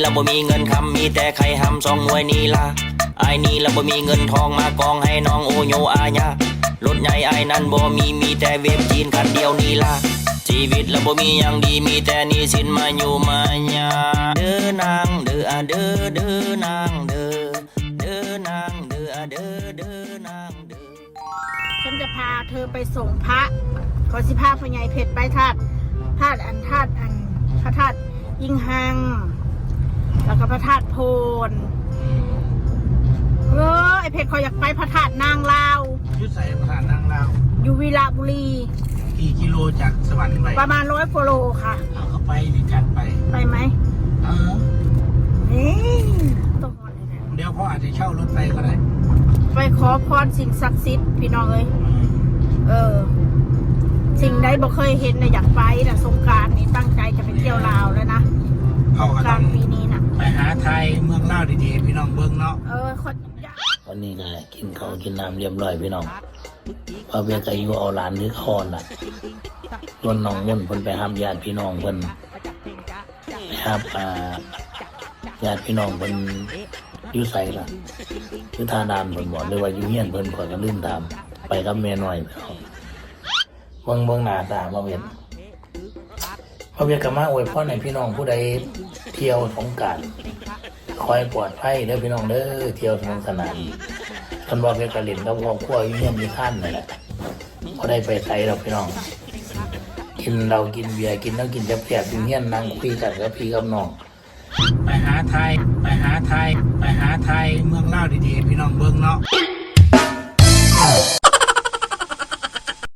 ละบ่มีเงินคำมีแต่ไข่หำสองหน่วยนี่ล่ะไอ้นี่ละบ่มีเงินทองมากองให้น้องโอโยอาญารถใหญ่ไอ้นั้นบ่มีแต่เว็บจีนคันเดียวนี่ล่ะชีวิตละบ่มีอย่างดีมีแต่หนี้สินมาอยู่มาหยาเด้อนางเด้อเด้อเด้อนางเด้อเด้อนางเด้อเด้อเด้อนางเด้อฉันจะพาเธอไปส่งพระขอสิพาพ่อใหญ่เพชรไปธาตุพระธาตุยิ่งหังแล้วก็พระธาตุโพนไอเพชรเขาอยากไปพระธาตุนางลาวยุทธใส่พระธาตุนางลาวอยู่วีระบุรีกี่กิโลจากสวรรค์ไปประมาณ100 กิโลค่ะเอาเข้าไปดิจัดไปไหมต้องเดี๋ยวเขาอาจจะเช่ารถไปก็ได้ไปขอพรสิ่งศักดิ์สิทธิ์พี่น้องเลยสิ่งใดบ่เคยเห็นนะอยากไปนะสงกรานต์นี่ตั้งใจจะไปเที่ยวลาวแล้วนะสงกรานต์ปีนี้นะไปหาไทยเมืองลาวดีๆพี่น้องเบิ้งเนาะวันนี้ก็กินข้าวกินน้ำเรียบร้อยพี่น้องพอเบียกอายุเอาหลานหรือคอนล่ะชวนน้องมุ่นเพิ่นไปห้ามญาติพี่น้องเพิ่นไปห้ามญาติพี่น้องเพิ่นอยู่ไสล่ะอยู่ท่าน้ำเพิ่นบอกหรือว่าอยู่เฮียนเพิ่นข่อยก็ลืมถามไปกับแม่น้อยเบิ่งหน้าตาบ่เห็นพอเบียก็มาอวยพรให้พี่น้องผู้ใดเที่ยวสงกรานต์คอยปลอดภัยเด้อพี่น้องเด้อเที่ยวสนุกสนานท่านบอกเพียงกระเล่นกับครอบครัวอยู่เฮียนอยู่ท่านนั่นแหละพอได้ไปไสเราพี่น้องกินเรากินเบียร์กินแล้วกินแซ่บๆอยู่เฮียนนั่งคุยกันกับพี่กับน้องไปหาไทยเมืองลาวดีๆพี่น้องเบิ้งเนาะ